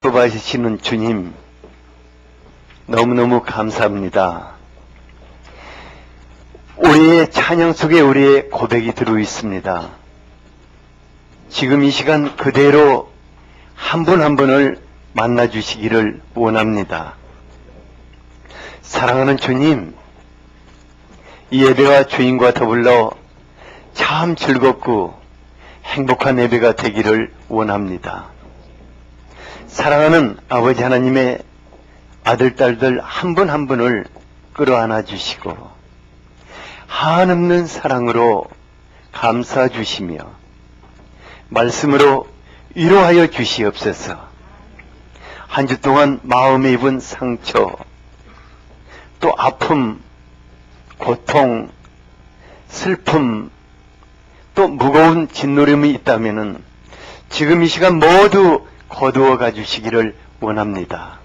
뽑아주시는 주님, 너무너무 감사합니다. 우리의 찬양 속에 우리의 고백이 들어 있습니다. 지금 이 시간 그대로 한 분 한 분을 만나주시기를 원합니다. 사랑하는 주님, 이 예배가 주님과 더불어 참 즐겁고 행복한 예배가 되기를 원합니다. 사랑하는 아버지 하나님의 아들, 딸들 한 분 한 분을 끌어안아 주시고 한없는 사랑으로 감싸 주시며 말씀으로 위로하여 주시옵소서. 한 주 동안 마음에 입은 상처, 또 아픔, 고통, 슬픔, 또 무거운 짓누름이 있다면은 지금 이 시간 모두 거두어 가주시기를 원합니다.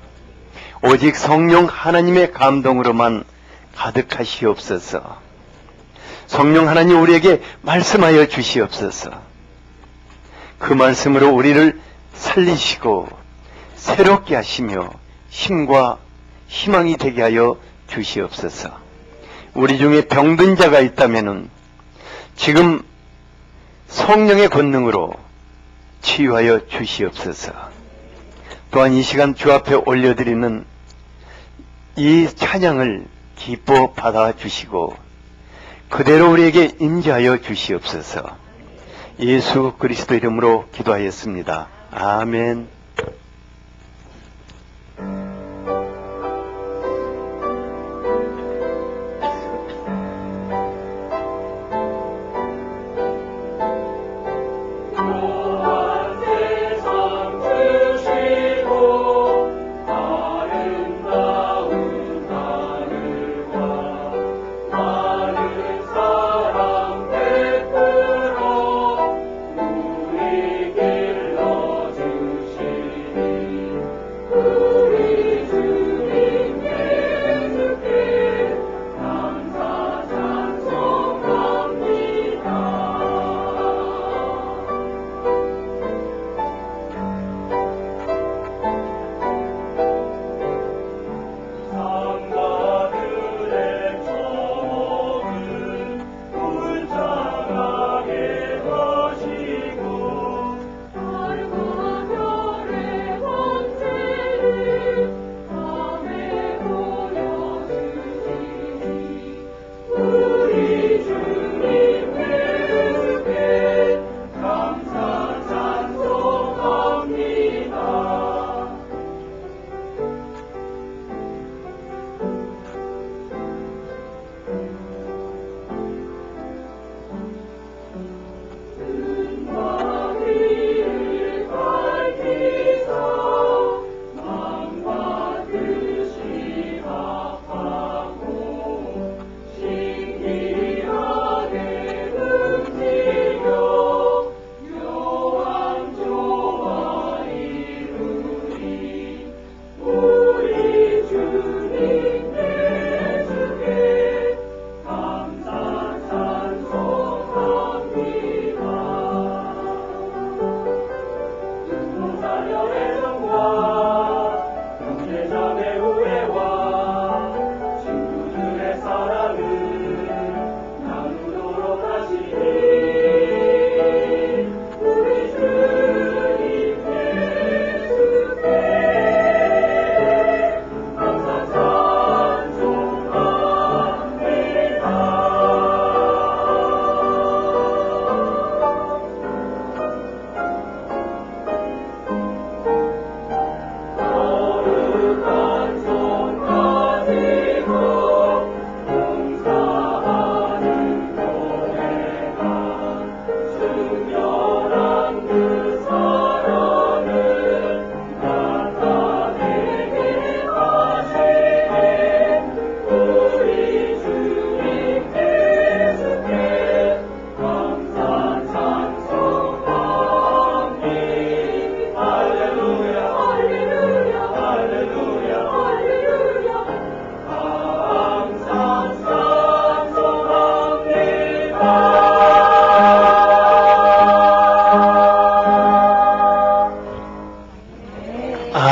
오직 성령 하나님의 감동으로만 가득하시옵소서. 성령 하나님 우리에게 말씀하여 주시옵소서. 그 말씀으로 우리를 살리시고 새롭게 하시며 힘과 희망이 되게 하여 주시옵소서. 우리 중에 병든 자가 있다면은 지금 성령의 권능으로 치유하여 주시옵소서. 또한 이 시간 주 앞에 올려드리는 이 찬양을 기뻐 받아주시고 그대로 우리에게 임재하여 주시옵소서. 예수 그리스도 이름으로 기도하였습니다. 아멘. 우리 길러 주시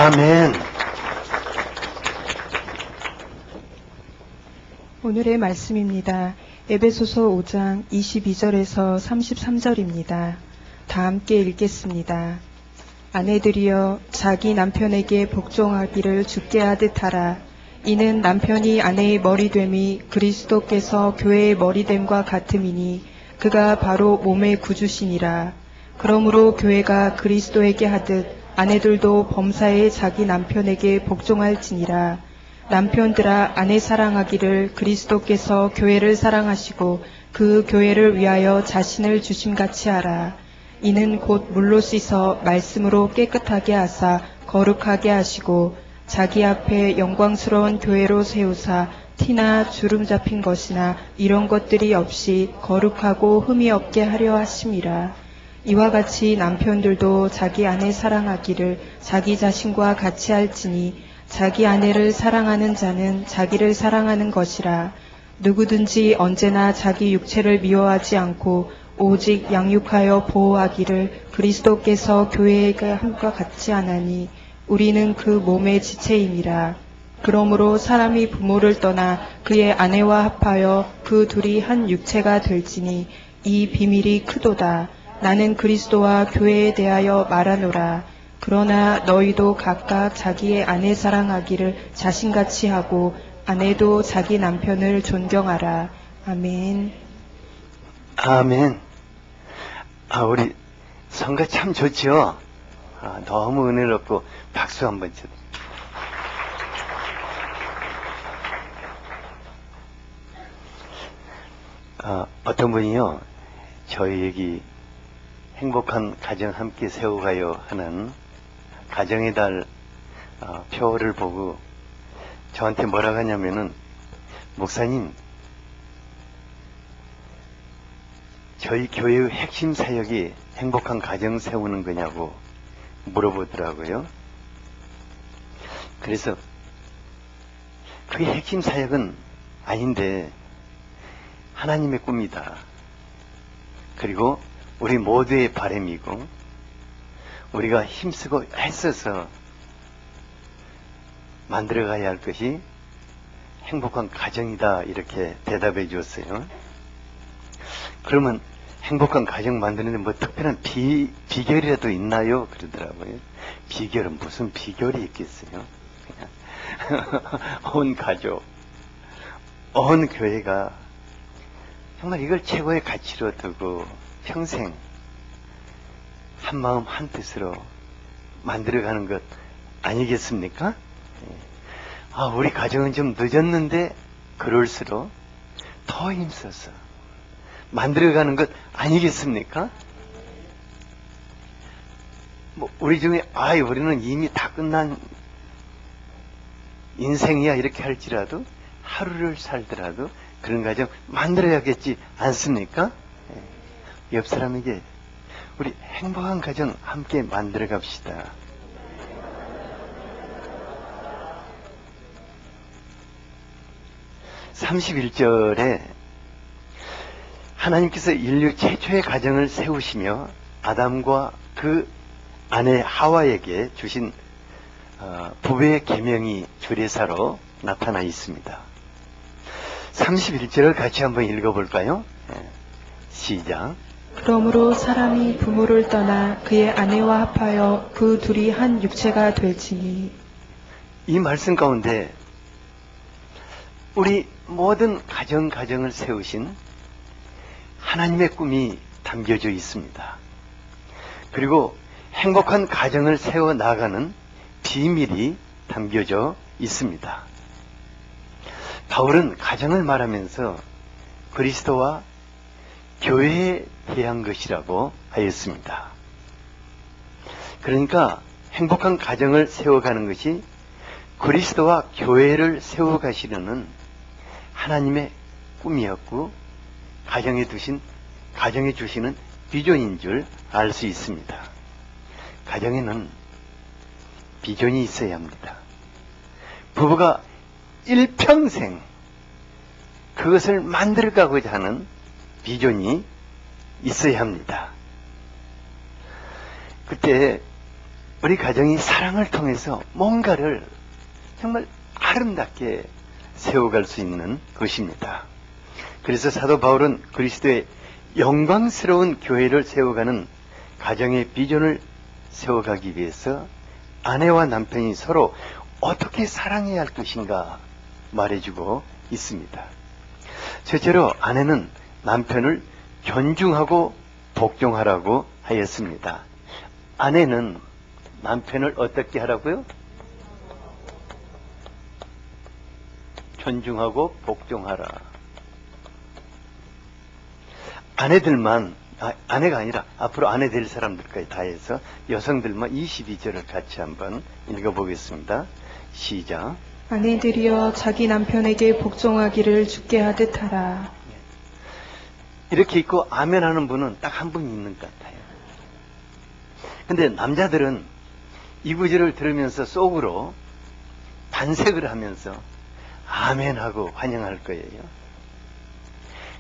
아멘. 오늘의 말씀입니다. 에베소서 5장 22절에서 33절입니다. 다 함께 읽겠습니다. 아내들이여 자기 남편에게 복종하기를 주께 하듯 하라. 이는 남편이 아내의 머리됨이 그리스도께서 교회의 머리됨과 같음이니 그가 바로 몸의 구주시니라. 그러므로 교회가 그리스도에게 하듯 아내들도 범사에 자기 남편에게 복종할지니라. 남편들아 아내 사랑하기를 그리스도께서 교회를 사랑하시고 그 교회를 위하여 자신을 주심같이 하라. 이는 곧 물로 씻어 말씀으로 깨끗하게 하사 거룩하게 하시고 자기 앞에 영광스러운 교회로 세우사 티나 주름 잡힌 것이나 이런 것들이 없이 거룩하고 흠이 없게 하려 하심이라. 이와 같이 남편들도 자기 아내 사랑하기를 자기 자신과 같이 할지니 자기 아내를 사랑하는 자는 자기를 사랑하는 것이라. 누구든지 언제나 자기 육체를 미워하지 않고 오직 양육하여 보호하기를 그리스도께서 교회에게 함과 같이 하나니 우리는 그 몸의 지체임이라. 그러므로 사람이 부모를 떠나 그의 아내와 합하여 그 둘이 한 육체가 될지니 이 비밀이 크도다. 나는 그리스도와 교회에 대하여 말하노라. 그러나 너희도 각각 자기의 아내 사랑하기를 자신같이 하고 아내도 자기 남편을 존경하라. 아멘. 아멘. 우리 성가 참 좋죠? 너무 은혜롭고 박수 한번 쳐. 어떤 분이요, 저희 행복한 가정 함께 세워가요 하는 가정의 달 표를 보고 저한테 뭐라고 하냐면은, 목사님, 저희 교회의 핵심 사역이 행복한 가정 세우는 거냐고 물어보더라고요. 그래서 그게 핵심 사역은 아닌데 하나님의 꿈이다. 그리고 우리 모두의 바람이고 우리가 힘쓰고 애써서 만들어가야 할 것이 행복한 가정이다, 이렇게 대답해 주었어요. 그러면 행복한 가정 만드는데 뭐 특별한 비결이라도 있나요? 그러더라고요. 비결은 무슨 비결이 있겠어요? 그냥 온 가족, 온 교회가 정말 이걸 최고의 가치로 두고 평생 한 마음 한 뜻으로 만들어가는 것 아니겠습니까? 우리 가정은 좀 늦었는데 그럴수록 더 힘써서 만들어가는 것 아니겠습니까? 우리 중에 우리는 이미 다 끝난 인생이야 이렇게 할지라도 하루를 살더라도 그런 가정 만들어야겠지 않습니까? 옆 사람에게 우리 행복한 가정 함께 만들어 갑시다. (31절에) 하나님께서 인류 최초의 가정을 세우시며 아담과 그 아내 하와에게 주신 부부의 계명이 주례사로 나타나 있습니다. 31절을 같이 한번 읽어볼까요? 시작. 그러므로 사람이 부모를 떠나 그의 아내와 합하여 그 둘이 한 육체가 될지니. 이 말씀 가운데 우리 모든 가정을 세우신 하나님의 꿈이 담겨져 있습니다. 그리고 행복한 가정을 세워나가는 비밀이 담겨져 있습니다. 바울은 가정을 말하면서 그리스도와 교회에 대한 것이라고 하였습니다. 그러니까 행복한 가정을 세워가는 것이 그리스도와 교회를 세워가시려는 하나님의 꿈이었고 가정에 주시는 비전인 줄 알 수 있습니다. 가정에는 비전이 있어야 합니다. 부부가 일평생 그것을 만들어가고자 하는 비전이 있어야 합니다. 그때 우리 가정이 사랑을 통해서 뭔가를 정말 아름답게 세워갈 수 있는 것입니다. 그래서 사도 바울은 그리스도의 영광스러운 교회를 세워가는 가정의 비전을 세워가기 위해서 아내와 남편이 서로 어떻게 사랑해야 할 것인가 말해주고 있습니다. 첫째로 아내는 남편을 존중하고 복종하라고 하였습니다. 아내는 남편을 어떻게 하라고요? 존중하고 복종하라. 아내들만, 아내가 아니라 앞으로 아내 될 사람들까지 다 해서 여성들만 22절을 같이 한번 읽어보겠습니다. 시작. 아내들이여 자기 남편에게 복종하기를 주께 하듯 하라. 이렇게 있고 아멘 하는 분은 딱 한 분 있는 것 같아요. 근데 남자들은 이 구절을 들으면서 속으로 반색을 하면서 아멘 하고 환영할 거예요.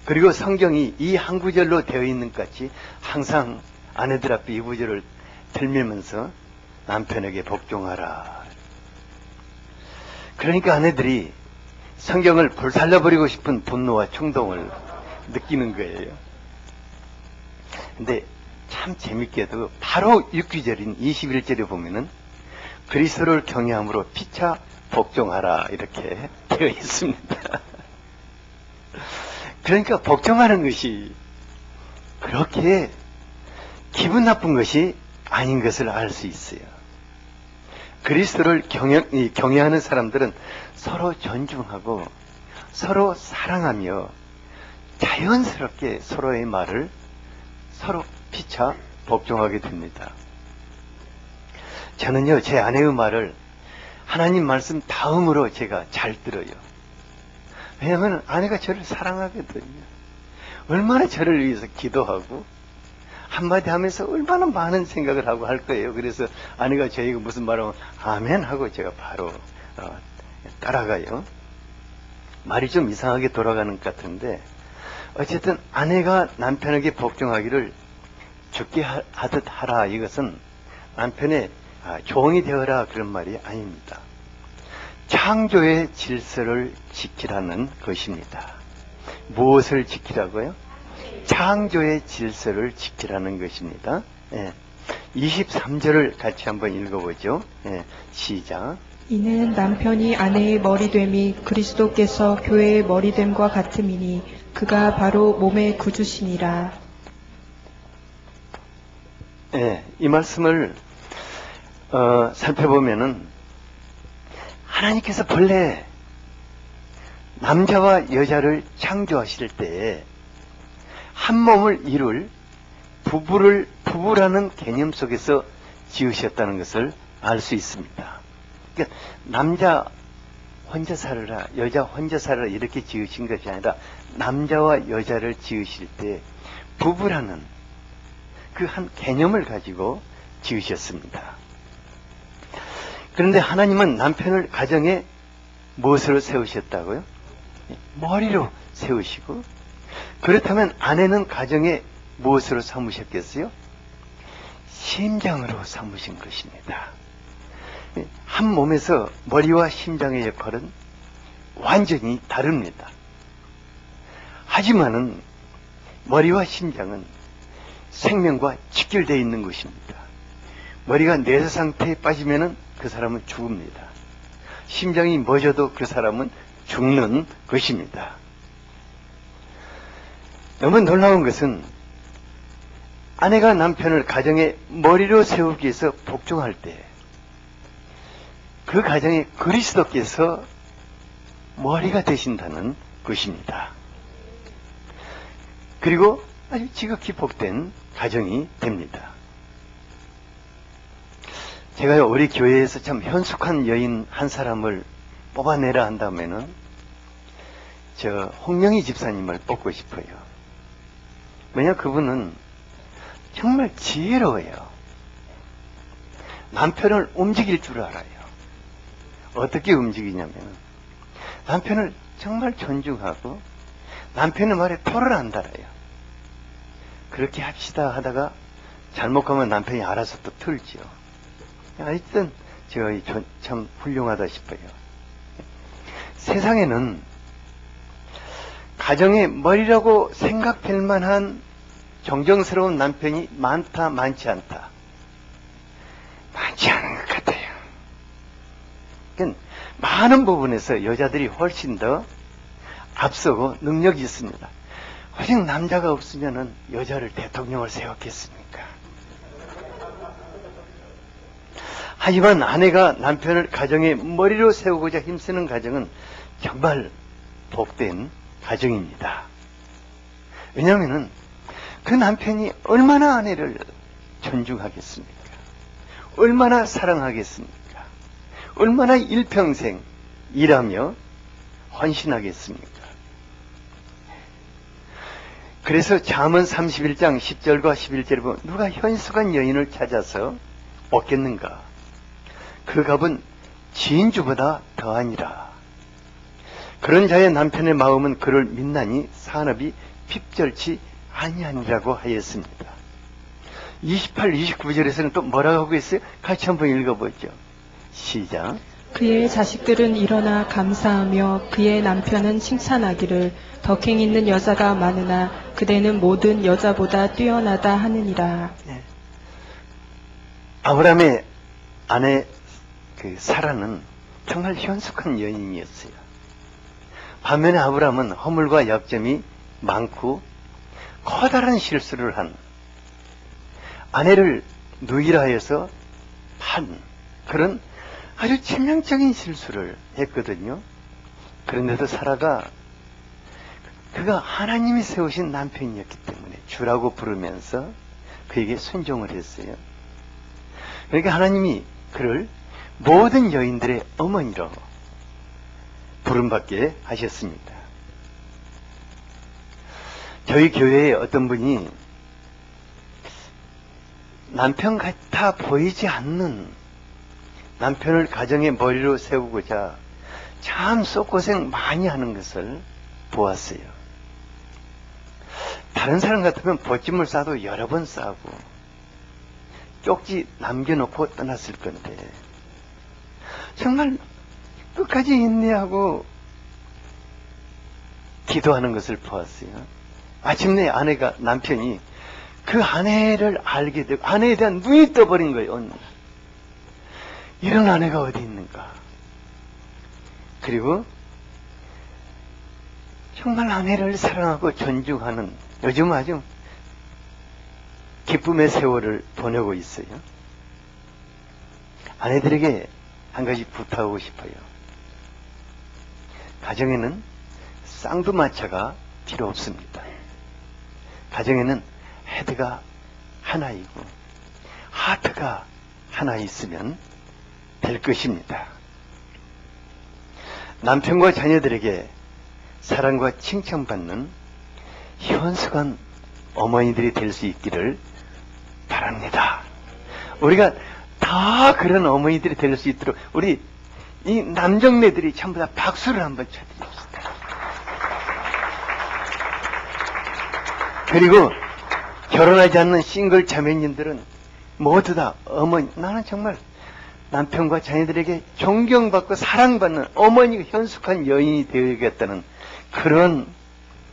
그리고 성경이 이 한 구절로 되어 있는 것 같이 항상 아내들 앞에 이 구절을 들면서 남편에게 복종하라. 그러니까 아내들이 성경을 불살라버리고 싶은 분노와 충동을 느끼는 거예요. 근데 참 재밌게도 바로 6구절인 21절에 보면은 그리스도를 경외함으로 피차 복종하라 이렇게 되어 있습니다. 그러니까 복종하는 것이 그렇게 기분 나쁜 것이 아닌 것을 알 수 있어요. 그리스도를 경외하는 사람들은 서로 존중하고 서로 사랑하며 자연스럽게 서로의 말을 서로 피차 복종하게 됩니다. 저는요, 제 아내의 말을 하나님 말씀 다음으로 제가 잘 들어요. 왜냐하면 아내가 저를 사랑하거든요. 얼마나 저를 위해서 기도하고 한마디 하면서 얼마나 많은 생각을 하고 할 거예요. 그래서 아내가 저에게 무슨 말하면 아멘 하고 제가 바로 따라가요. 말이 좀 이상하게 돌아가는 것 같은데 어쨌든 아내가 남편에게 복종하기를 죽게 하듯 하라. 이것은 남편의 종이 되어라 그런 말이 아닙니다. 창조의 질서를 지키라는 것입니다. 무엇을 지키라고요? 창조의 질서를 지키라는 것입니다. 23절을 같이 한번 읽어보죠. 시작. 이는 남편이 아내의 머리됨이 그리스도께서 교회의 머리됨과 같음이니 그가 바로 몸의 구주시니라. 이 말씀을 살펴보면은 하나님께서 본래 남자와 여자를 창조하실 때에 한 몸을 이룰 부부라는 개념 속에서 지으셨다는 것을 알 수 있습니다. 그러니까 남자 혼자 살아라, 여자 혼자 살아라 이렇게 지으신 것이 아니라 남자와 여자를 지으실 때 부부라는 그 한 개념을 가지고 지으셨습니다. 그런데 하나님은 남편을 가정에 무엇으로 세우셨다고요? 머리로 세우시고, 그렇다면 아내는 가정에 무엇으로 삼으셨겠어요? 심장으로 삼으신 것입니다. 한 몸에서 머리와 심장의 역할은 완전히 다릅니다. 하지만은 머리와 심장은 생명과 직결되어 있는 것입니다. 머리가 내사 상태에 빠지면은 그 사람은 죽습니다. 심장이 멎어도 그 사람은 죽는 것입니다. 너무 놀라운 것은 아내가 남편을 가정의 머리로 세우기 위해서 복종할 때 그 가정에 그리스도께서 머리가 되신다는 것입니다. 그리고 아주 지극히 복된 가정이 됩니다. 제가요, 우리 교회에서 참 현숙한 여인 한 사람을 뽑아내라 한다면은 저 홍명희 집사님을 뽑고 싶어요. 왜냐, 그분은 정말 지혜로워요. 남편을 움직일 줄 알아요. 어떻게 움직이냐면 남편을 정말 존중하고 남편의 말에 토를 안 달아요. 그렇게 합시다 하다가 잘못 가면 남편이 알아서 또 틀죠. 하여튼 참 훌륭하다 싶어요. 세상에는 가정의 머리라고 생각될 만한 정정스러운 남편이 많지 않다. 많지 않은 것 같아요. 그러니까 많은 부분에서 여자들이 훨씬 더 앞서고 능력이 있습니다. 오직 남자가 없으면은 여자를 대통령을 세웠겠습니까? 하지만 아내가 남편을 가정의 머리로 세우고자 힘쓰는 가정은 정말 복된 가정입니다. 왜냐하면은 그 남편이 얼마나 아내를 존중하겠습니까? 얼마나 사랑하겠습니까? 얼마나 일평생 일하며 헌신하겠습니까? 그래서 잠언 31장 10절과 11절에 보면 누가 현숙한 여인을 찾아서 얻겠는가? 그 값은 진주보다 더하니라. 그런 자의 남편의 마음은 그를 믿나니 산업이 핍절치 아니하니라고 하였습니다. 28, 29절에서는 또 뭐라고 하고 있어요? 같이 한번 읽어보죠. 시작. 그의 자식들은 일어나 감사하며 그의 남편은 칭찬하기를 덕행 있는 여자가 많으나 그대는 모든 여자보다 뛰어나다 하느니라. 네. 아브라함의 아내 사라는 정말 현숙한 여인이었어요. 반면에 아브라함은 허물과 약점이 많고 커다란 실수를 한 아내를 누이라 해서 판 그런 아주 치명적인 실수를 했거든요. 그런데도 사라가 그가 하나님이 세우신 남편이었기 때문에 주라고 부르면서 그에게 순종을 했어요. 그러니까 하나님이 그를 모든 여인들의 어머니로 부름받게 하셨습니다. 저희 교회에 어떤 분이 남편 같아 보이지 않는 남편을 가정의 머리로 세우고자 참 쏙고생 많이 하는 것을 보았어요. 다른 사람 같으면 버짐을 싸도 여러 번 싸고 쪽지 남겨놓고 떠났을 건데 정말 끝까지 인내하고 기도하는 것을 보았어요. 마침내 남편이 그 아내를 알게 되고 아내에 대한 눈이 떠버린 거예요. 어느 날. 이런 아내가 어디 있는가. 그리고 정말 아내를 사랑하고 존중하는 요즘 아주 기쁨의 세월을 보내고 있어요. 아내들에게 한 가지 부탁하고 싶어요. 가정에는 쌍두마차가 필요 없습니다. 가정에는 헤드가 하나이고 하트가 하나 있으면 될 것입니다. 남편과 자녀들에게 사랑과 칭찬받는 현숙한 어머니들이 될 수 있기를 바랍니다. 우리가 다 그런 어머니들이 될 수 있도록 우리 이 남정네들이 전부 다 박수를 한번 쳐드립시다. 그리고 결혼하지 않는 싱글 자매님들은 모두 다 어머니, 나는 정말 남편과 자녀들에게 존경받고 사랑받는 어머니가 현숙한 여인이 되어야겠다는 그런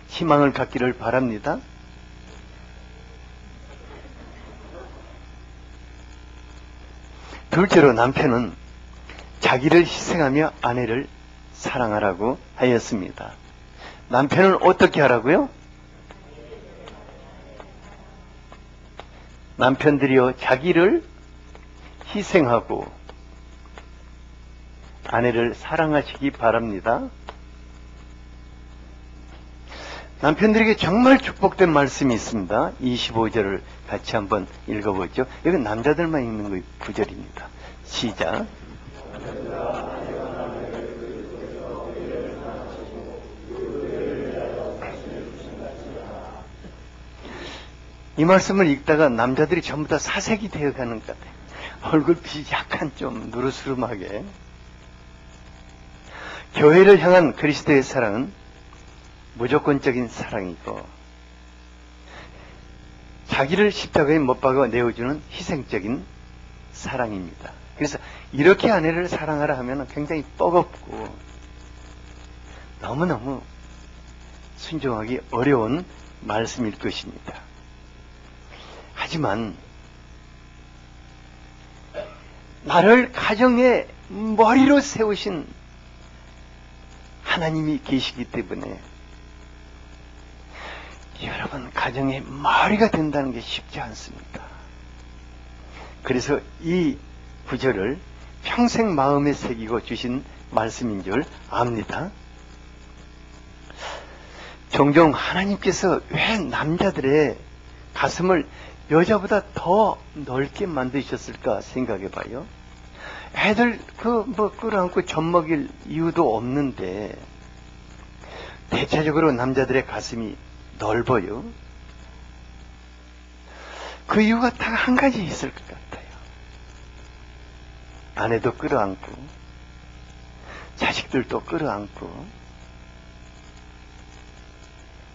희망을 갖기를 바랍니다. 둘째로 남편은 자기를 희생하며 아내를 사랑하라고 하였습니다. 남편은 어떻게 하라고요? 남편들이여 자기를 희생하고 아내를 사랑하시기 바랍니다. 남편들에게 정말 축복된 말씀이 있습니다. 25절을 같이 한번 읽어보죠. 이건 남자들만 읽는 구절입니다. 시작. 이 말씀을 읽다가 남자들이 전부 다 사색이 되어가는 것 같아요. 얼굴빛이 약간 좀 누르스름하게. 교회를 향한 그리스도의 사랑은 무조건적인 사랑이고 자기를 십자가에 못 박아 내어주는 희생적인 사랑입니다. 그래서 이렇게 아내를 사랑하라 하면 굉장히 뻐겁고 너무너무 순종하기 어려운 말씀일 것입니다. 하지만 나를 가정의 머리로 세우신 하나님이 계시기 때문에 여러분 가정의 머리가 된다는 게 쉽지 않습니다. 그래서 이 구절을 평생 마음에 새기고 주신 말씀인 줄 압니다. 종종 하나님께서 왜 남자들의 가슴을 여자보다 더 넓게 만드셨을까 생각해 봐요. 애들 끌어안고 젖 먹일 이유도 없는데 대체적으로 남자들의 가슴이 넓어요. 그 이유가 딱 한 가지 있을 것 같아요. 아내도 끌어안고 자식들도 끌어안고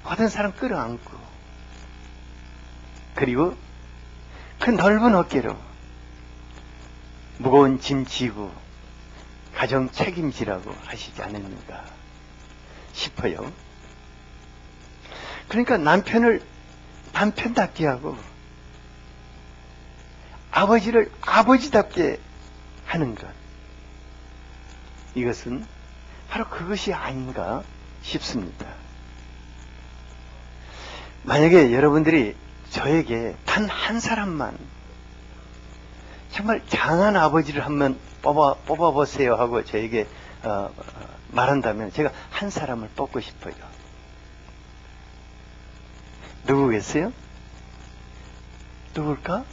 모든 사람 끌어안고 그리고 그 넓은 어깨로 무거운 짐 지고 가정 책임지라고 하시지 않았는가 싶어요. 그러니까 남편을 남편답게 하고 아버지를 아버지답게 하는 것, 이것은 바로 그것이 아닌가 싶습니다. 만약에 여러분들이 저에게 단 한 사람만 정말 장한 아버지를 한번 뽑아보세요 하고 저에게 말한다면 제가 한 사람을 뽑고 싶어요. 누구겠어요? 누굴까?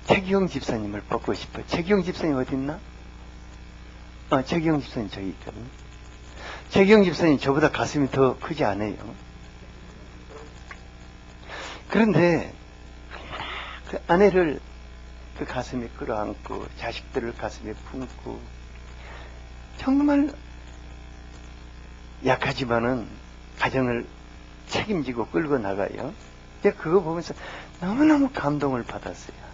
최기영 집사님을 뽑고 싶어요. 최기영 집사님 어디 있나? 최기영 집사님 저기 있거든요. 최기영 집사님 저보다 가슴이 더 크지 않아요. 그런데 그 아내를 그 가슴에 끌어안고 자식들을 가슴에 품고 정말 약하지만은 가정을 책임지고 끌고 나가요. 제가 그거 보면서 너무너무 감동을 받았어요.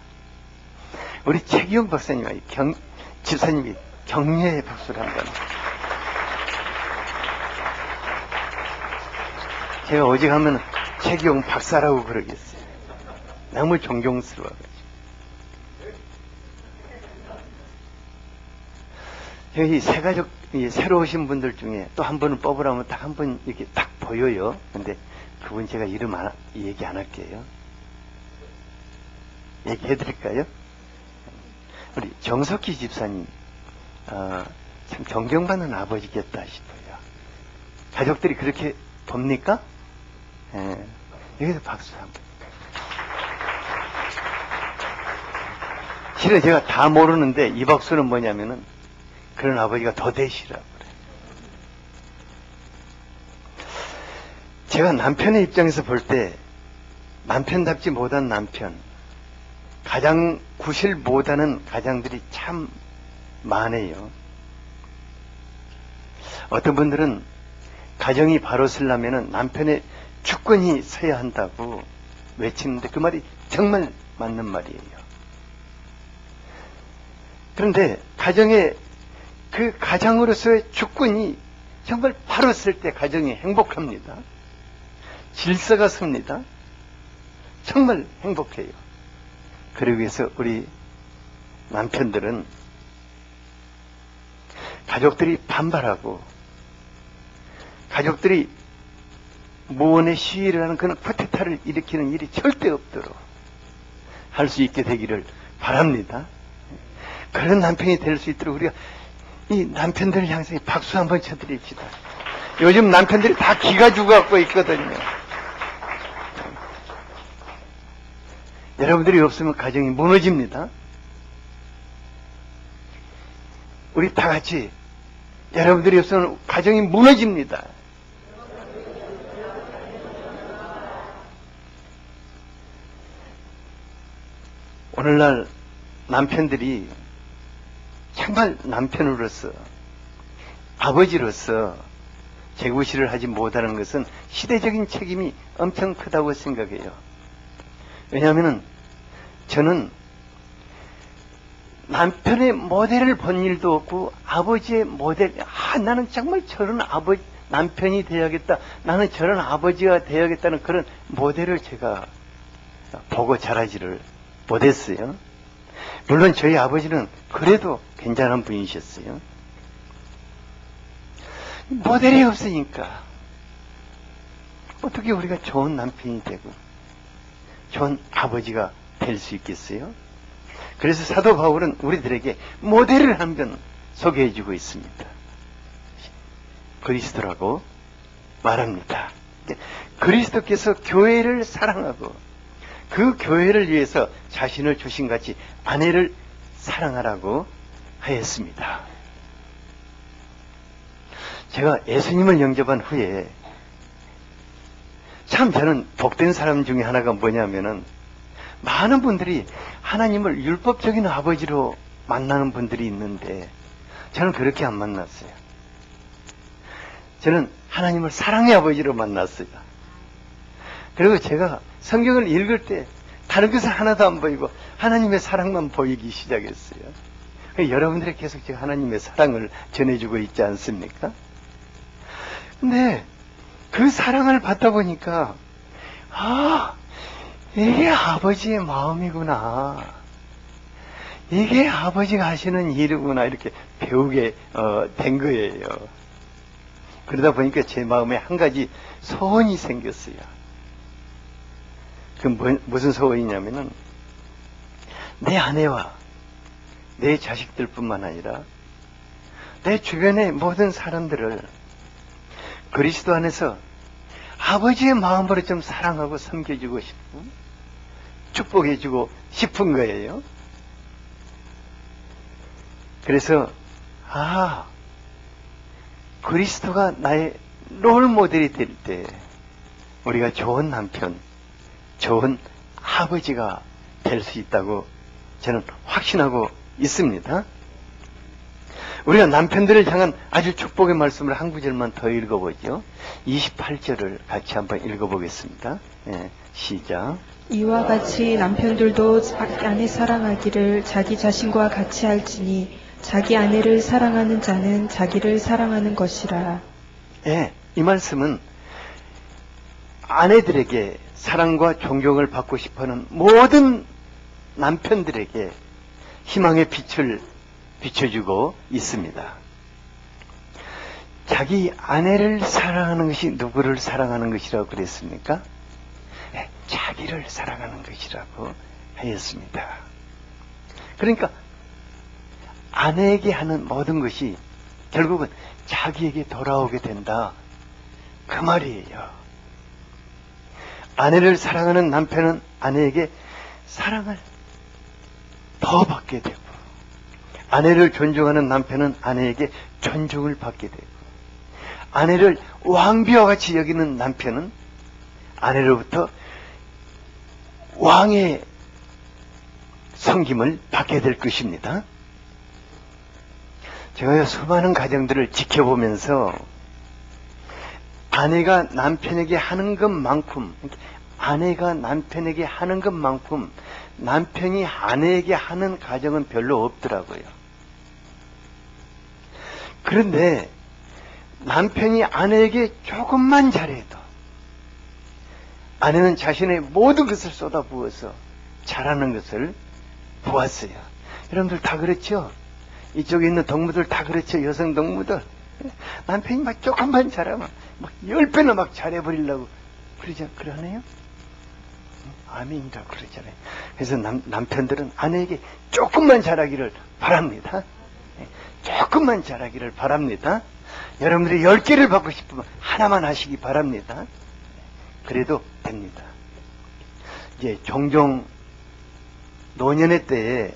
우리 최기영 박사님과 집사님이 격려의 박수를 한번. 제가 오직 하면 최기영 박사라고 그러겠어요. 너무 존경스러워가지고. 여기 새가족, 새로 오신 분들 중에 또 한 분을 뽑으라면 딱 한 분 이렇게 딱 보여요. 근데 그분 제가 이름 얘기 안 할게요. 얘기해드릴까요? 우리 정석희 집사님, 참 존경받는 아버지겠다 싶어요. 가족들이 그렇게 봅니까? 예. 여기서 박수 한 번. 실은 제가 다 모르는데 이 박수는 뭐냐면은 그런 아버지가 더 되시라고 그래요. 제가 남편의 입장에서 볼 때 남편답지 못한 남편, 가장 구실 못하는 가장들이 참 많아요. 어떤 분들은 가정이 바로 서려면 남편의 주권이 서야 한다고 외치는데 그 말이 정말 맞는 말이에요. 그런데 그 가장으로서의 주권이 정말 바로 설 때 가정이 행복합니다. 질서가 섭니다. 정말 행복해요. 그러기 위해서 우리 남편들은 가족들이 반발하고 가족들이 무언의 시위를 하는 그런 쿠데타를 일으키는 일이 절대 없도록 할 수 있게 되기를 바랍니다. 그런 남편이 될 수 있도록 우리가 이 남편들을 향해서 박수 한번 쳐드립시다. 요즘 남편들이 다 기가 죽어갖고 있거든요. 여러분들이 없으면 가정이 무너집니다. 우리 다 같이 여러분들이 없으면 가정이 무너집니다. 오늘날 남편들이 정말 남편으로서 아버지로서 재구실을 하지 못하는 것은 시대적인 책임이 엄청 크다고 생각해요. 왜냐하면 저는 남편의 모델을 본 일도 없고 아버지의 모델, 나는 정말 저런 남편이 되어야겠다, 나는 저런 아버지가 되어야겠다는 그런 모델을 제가 보고 자라지를 못했어요. 물론 저희 아버지는 그래도 괜찮은 분이셨어요. 모델이 없으니까 어떻게 우리가 좋은 남편이 되고 좋은 아버지가 될 수 있겠어요? 그래서 사도 바울은 우리들에게 모델을 한 번 소개해 주고 있습니다. 그리스도라고 말합니다. 그리스도께서 교회를 사랑하고 그 교회를 위해서 자신을 주신 같이 아내를 사랑하라고 하였습니다. 제가 예수님을 영접한 후에 참 저는 복된 사람 중에 하나가 뭐냐면은 많은 분들이 하나님을 율법적인 아버지로 만나는 분들이 있는데 저는 그렇게 안 만났어요. 저는 하나님을 사랑의 아버지로 만났어요. 그리고 제가 성경을 읽을 때 다른 것은 하나도 안 보이고 하나님의 사랑만 보이기 시작했어요. 여러분들이 계속 제가 하나님의 사랑을 전해주고 있지 않습니까? 근데 그 사랑을 받다 보니까 이게 아버지의 마음이구나, 이게 아버지가 하시는 일이구나, 이렇게 배우게 된 거예요. 그러다 보니까 제 마음에 한 가지 소원이 생겼어요. 그 무슨 소원이냐면은 내 아내와 내 자식들뿐만 아니라 내 주변의 모든 사람들을 그리스도 안에서 아버지의 마음으로 좀 사랑하고 섬겨주고 싶고 축복해주고 싶은 거예요. 그래서 그리스도가 나의 롤 모델이 될 때 우리가 좋은 남편, 좋은 아버지가 될 수 있다고 저는 확신하고 있습니다. 우리가 남편들을 향한 아주 축복의 말씀을 한 구절만 더 읽어보죠. 28절을 같이 한번 읽어보겠습니다. 시작. 이와 같이 남편들도 자기 아내 사랑하기를 자기 자신과 같이 할지니 자기 아내를 사랑하는 자는 자기를 사랑하는 것이라. 이 말씀은 아내들에게 사랑과 존경을 받고 싶어하는 모든 남편들에게 희망의 빛을 비춰주고 있습니다. 자기 아내를 사랑하는 것이 누구를 사랑하는 것이라고 그랬습니까? 자기를 사랑하는 것이라고 하였습니다. 그러니까 아내에게 하는 모든 것이 결국은 자기에게 돌아오게 된다, 그 말이에요. 아내를 사랑하는 남편은 아내에게 사랑을 더 받게 되고, 아내를 존중하는 남편은 아내에게 존중을 받게 되고, 아내를 왕비와 같이 여기는 남편은 아내로부터 왕의 섬김을 받게 될 것입니다. 제가 수많은 가정들을 지켜보면서 아내가 남편에게 하는 것만큼, 남편이 아내에게 하는 가정은 별로 없더라고요. 그런데 남편이 아내에게 조금만 잘해도 아내는 자신의 모든 것을 쏟아부어서 잘하는 것을 보았어요. 여러분들 다 그렇죠? 이쪽에 있는 동무들 다 그렇죠? 여성 동무들. 남편이 막 조금만 잘하면 막 10배나 막 잘해버리려고 그러네요? 아멘이라고 그러잖아요. 그래서 남편들은 아내에게 조금만 잘하기를 바랍니다. 조금만 잘하기를 바랍니다. 여러분들이 10개를 받고 싶으면 하나만 하시기 바랍니다. 그래도 됩니다. 이제 종종 노년의 때에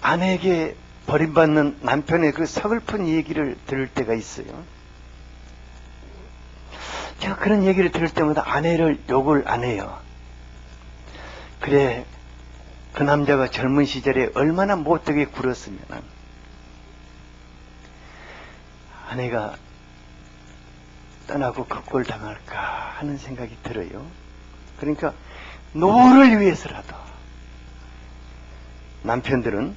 아내에게 버림받는 남편의 그 서글픈 얘기를 들을 때가 있어요. 제가 그런 얘기를 들을 때마다 아내를 욕을 안 해요. 그래, 그 남자가 젊은 시절에 얼마나 못되게 굴었으면 아내가 떠나고 극골당할까 하는 생각이 들어요. 그러니까 노를 위해서라도 남편들은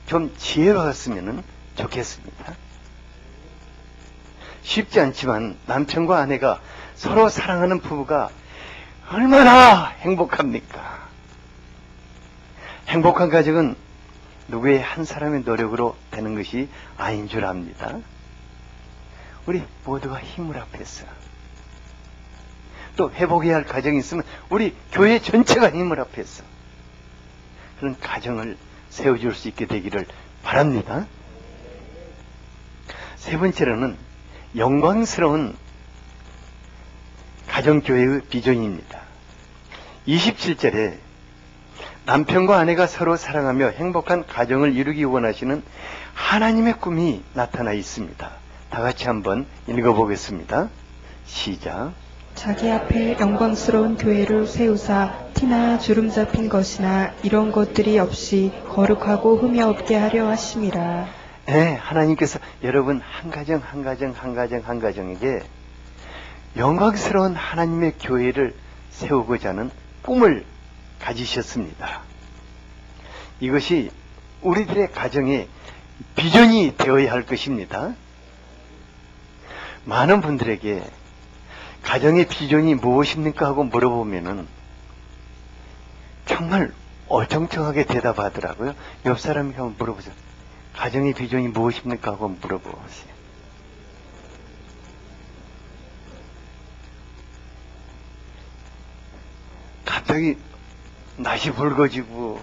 좀 지혜로웠으면 좋겠습니다. 쉽지 않지만 남편과 아내가 서로 사랑하는 부부가 얼마나 행복합니까? 행복한 가정은 누구의 한 사람의 노력으로 되는 것이 아닌 줄 압니다. 우리 모두가 힘을 합해서 또 회복해야 할 가정이 있으면 우리 교회 전체가 힘을 합해서 그런 가정을 세워줄 수 있게 되기를 바랍니다. 세 번째로는 영광스러운 가정교회의 비전입니다. 27절에 남편과 아내가 서로 사랑하며 행복한 가정을 이루기 원하시는 하나님의 꿈이 나타나 있습니다. 다 같이 한번 읽어보겠습니다. 시작. 자기 앞에 영광스러운 교회를 세우사 티나 주름 잡힌 것이나 이런 것들이 없이 거룩하고 흠이 없게 하려 하심이라. 네, 하나님께서 여러분 한 가정에게 영광스러운 하나님의 교회를 세우고자 하는 꿈을 가지셨습니다. 이것이 우리들의 가정의 비전이 되어야 할 것입니다. 많은 분들에게 가정의 비전이 무엇입니까 하고 물어보면은 정말 어정쩡하게 대답하더라고요. 옆 사람이 한번 물어보세요. 가정의 비전이 무엇입니까 하고 물어보세요. 갑자기 낯이 붉어지고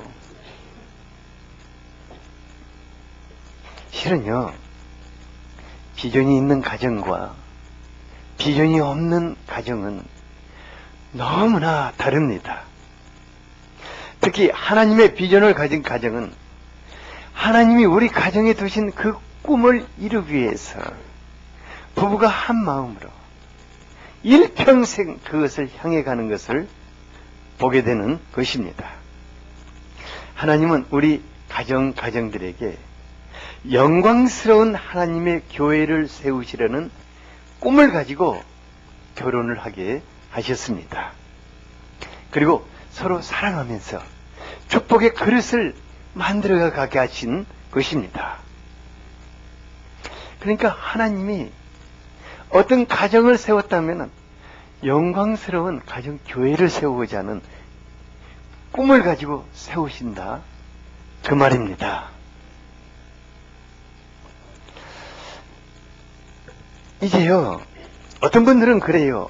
실은요, 비전이 있는 가정과 비전이 없는 가정은 너무나 다릅니다. 특히 하나님의 비전을 가진 가정은 하나님이 우리 가정에 두신 그 꿈을 이루기 위해서 부부가 한 마음으로 일평생 그것을 향해 가는 것을 보게 되는 것입니다. 하나님은 우리 가정들에게 영광스러운 하나님의 교회를 세우시려는 꿈을 가지고 결혼을 하게 하셨습니다. 그리고 서로 사랑하면서 축복의 그릇을 만들어 가게 하신 것입니다. 그러니까 하나님이 어떤 가정을 세웠다면 영광스러운 가정 교회를 세우고자 하는 꿈을 가지고 세우신다, 그 말입니다. 이제요, 어떤 분들은 그래요.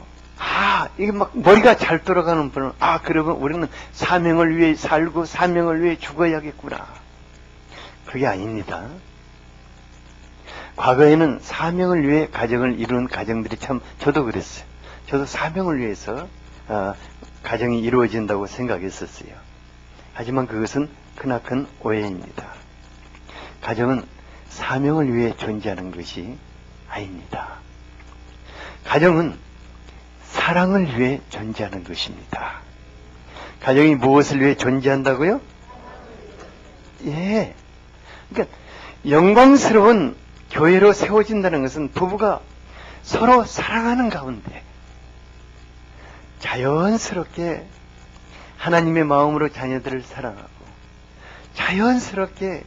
이게 막 머리가 잘 돌아가는 분은, 그러면 우리는 사명을 위해 살고 사명을 위해 죽어야겠구나. 그게 아닙니다. 과거에는 사명을 위해 가정을 이룬 가정들이 참, 저도 그랬어요. 저도 사명을 위해서 가정이 이루어진다고 생각했었어요. 하지만 그것은 크나큰 오해입니다. 가정은 사명을 위해 존재하는 것이 아닙니다. 가정은 사랑을 위해 존재하는 것입니다. 가정이 무엇을 위해 존재한다고요? 예. 그러니까 영광스러운 교회로 세워진다는 것은 부부가 서로 사랑하는 가운데 자연스럽게 하나님의 마음으로 자녀들을 사랑하고 자연스럽게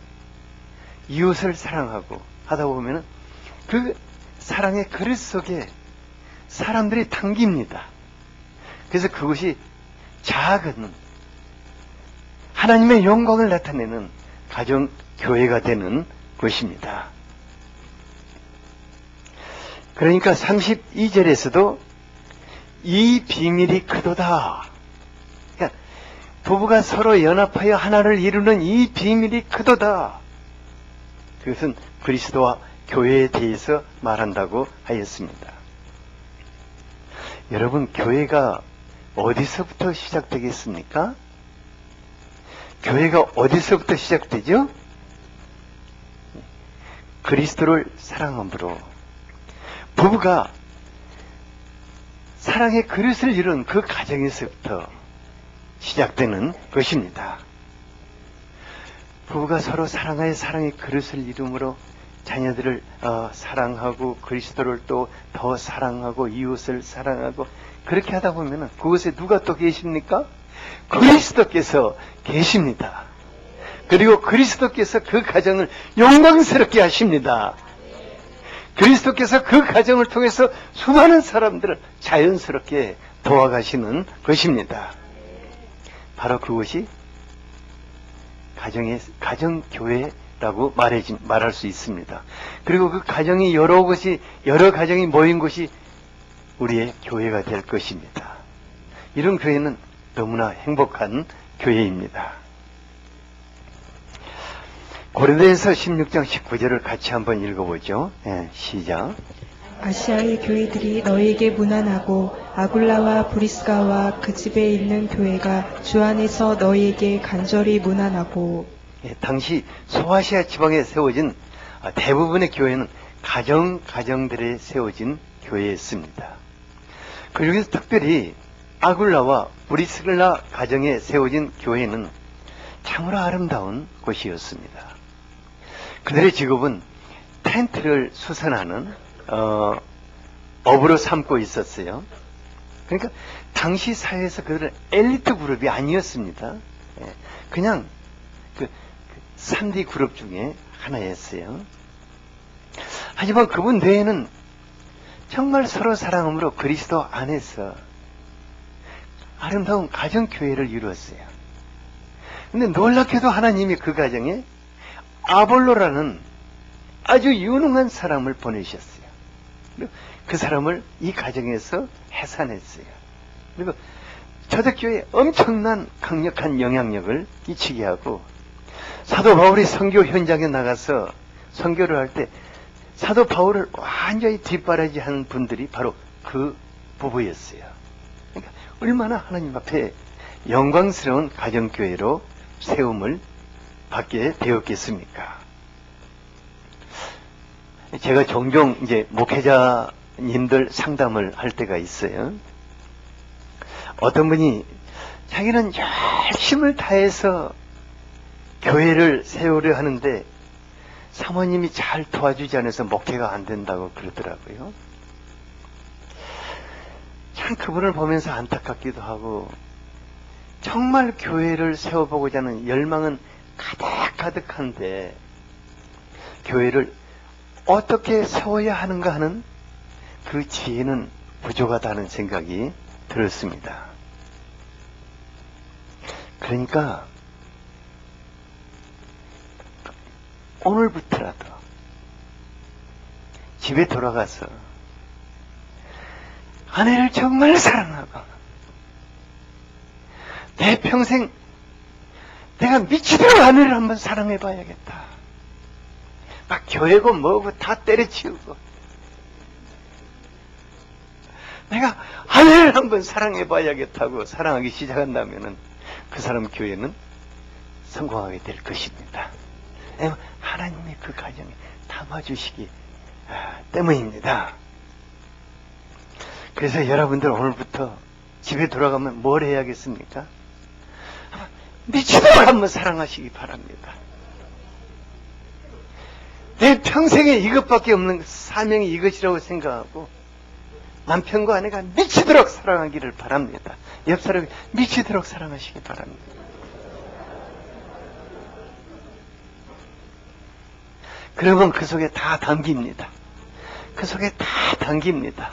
이웃을 사랑하고 하다 보면 그 사랑의 그릇 속에 사람들이 당깁니다. 그래서 그것이 작은 하나님의 영광을 나타내는 가정 교회가 되는 것입니다. 그러니까 32절에서도 이 비밀이 크도다. 그러니까 부부가 서로 연합하여 하나를 이루는 이 비밀이 크도다. 그것은 그리스도와 교회에 대해서 말한다고 하였습니다. 여러분, 교회가 어디서부터 시작되겠습니까? 교회가 어디서부터 시작되죠? 그리스도를 사랑함으로 부부가 사랑의 그릇을 이룬 그 가정에서부터 시작되는 것입니다. 부부가 서로 사랑하여 사랑의 그릇을 이룸으로 자녀들을 사랑하고 그리스도를 또 더 사랑하고 이웃을 사랑하고 그렇게 하다 보면 그곳에 누가 또 계십니까? 그리스도께서 계십니다. 그리고 그리스도께서 그 가정을 영광스럽게 하십니다. 그리스도께서 그 가정을 통해서 수많은 사람들을 자연스럽게 도와가시는 것입니다. 바로 그것이 가정교회라고 말할 수 있습니다. 그리고 그 가정이 여러 가정이 모인 곳이 우리의 교회가 될 것입니다. 이런 교회는 너무나 행복한 교회입니다. 고린도전서 16장 19절을 같이 한번 읽어보죠. 시작. 아시아의 교회들이 너희에게 문안하고 아굴라와 브리스가와 그 집에 있는 교회가 주 안에서 너희에게 간절히 문안하고. 당시 소아시아 지방에 세워진 대부분의 교회는 가정들에 세워진 교회였습니다. 그 중에서 특별히 아굴라와 브리스가 가정에 세워진 교회는 참으로 아름다운 곳이었습니다. 그들의 직업은 텐트를 수선하는 업으로 삼고 있었어요. 그러니까 당시 사회에서 그들은 엘리트 그룹이 아니었습니다. 그냥 그 3D 그룹 중에 하나였어요. 하지만 그분 외에는 정말 서로 사랑함으로 그리스도 안에서 아름다운 가정교회를 이루었어요. 근데 놀랍게도 하나님이 그 가정에 아볼로라는 아주 유능한 사람을 보내셨어요. 그리고 그 사람을 이 가정에서 해산했어요. 그리고 초대교회에 엄청난 강력한 영향력을 끼치게 하고, 사도 바울이 선교 현장에 나가서 선교를 할 때 사도 바울을 완전히 뒷바라지하는 분들이 바로 그 부부였어요. 그러니까 얼마나 하나님 앞에 영광스러운 가정교회로 세움을 받게 되었겠습니까? 제가 종종 이제 목회자님들 상담을 할 때가 있어요. 어떤 분이 자기는 열심을 다해서 교회를 세우려 하는데 사모님이 잘 도와주지 않아서 목회가 안 된다고 그러더라고요. 참 그분을 보면서 안타깝기도 하고, 정말 교회를 세워보고자 하는 열망은 가득가득한데 교회를 어떻게 세워야 하는가 하는 그 지혜는 부족하다는 생각이 들었습니다. 그러니까 오늘부터라도 집에 돌아가서 아내를 정말 사랑하고 내 평생 내가 미치도록 아내를 한번 사랑해 봐야겠다. 막 교회고 뭐고 다 때려치우고 내가 아내를 한번 사랑해 봐야겠다고 사랑하기 시작한다면은 그 사람 교회는 성공하게 될 것입니다. 하나님의 그 가정에 담아주시기 때문입니다. 그래서 여러분들 오늘부터 집에 돌아가면 뭘 해야겠습니까? 미치도록 한번 사랑하시기 바랍니다. 내 평생에 이것밖에 없는 사명이 이것이라고 생각하고 남편과 아내가 미치도록 사랑하기를 바랍니다. 옆 사람이 미치도록 사랑하시기 바랍니다. 그러면 그 속에 다 담깁니다. 그 속에 다 담깁니다.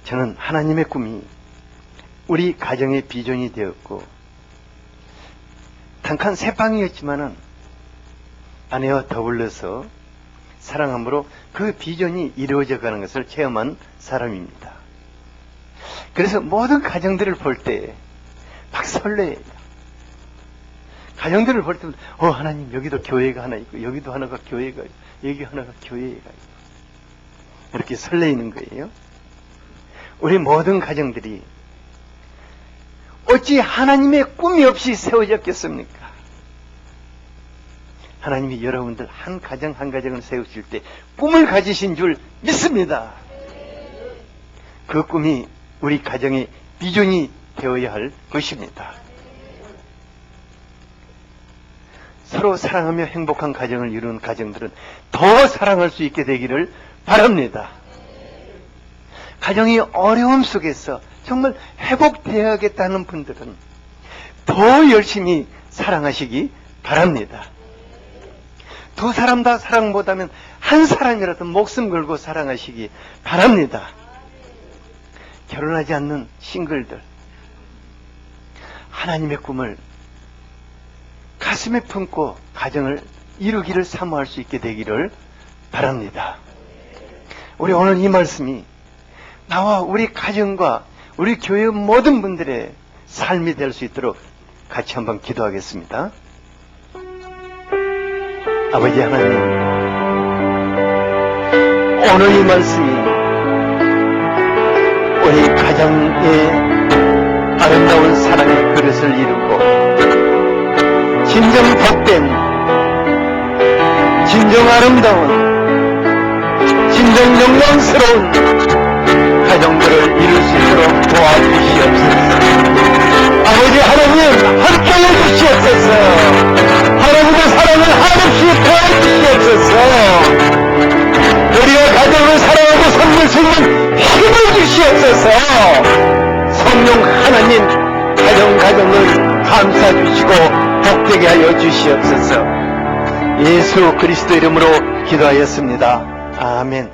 저는 하나님의 꿈이 우리 가정의 비전이 되었고, 단칸 새 방이었지만은 아내와 더불어서 사랑함으로 그 비전이 이루어져 가는 것을 체험한 사람입니다. 그래서 모든 가정들을 볼 때 막 설레요. 가정들을 볼 때마다 하나님 여기도 교회가 하나 있고 여기도 하나가 교회가 있고 여기 하나가 교회가 있고 이렇게 설레이는 거예요. 우리 모든 가정들이 어찌 하나님의 꿈이 없이 세워졌겠습니까? 하나님이 여러분들 한 가정 한 가정을 세우실 때 꿈을 가지신 줄 믿습니다. 그 꿈이 우리 가정의 비전이 되어야 할 것입니다. 서로 사랑하며 행복한 가정을 이루는 가정들은 더 사랑할 수 있게 되기를 바랍니다. 가정이 어려움 속에서 정말 회복되어야겠다는 분들은 더 열심히 사랑하시기 바랍니다. 두 사람 다 사랑 못하면 한 사람이라도 목숨 걸고 사랑하시기 바랍니다. 결혼하지 않는 싱글들, 하나님의 꿈을 가슴에 품고 가정을 이루기를 사모할 수 있게 되기를 바랍니다. 우리 오늘 이 말씀이 나와 우리 가정과 우리 교회 모든 분들의 삶이 될 수 있도록 같이 한번 기도하겠습니다. 아버지 하나님, 오늘 이 말씀이 우리 가정의 아름다운 사랑의 그릇을 이루고 진정 복된, 진정 아름다운, 진정 영광스러운 가정들을 이룰 수 있도록 도와주시옵소서. 아버지 하나님 함께해 주시옵소서. 하나님의 사랑을 한없이 더해주시옵소서. 우리가 가정을 사랑하고 섬길 수 있는 힘을 주시옵소서. 성령 하나님 가정을 감싸 주시고 복되게 하여 주시옵소서. 예수 그리스도 이름으로 기도하였습니다. 아멘.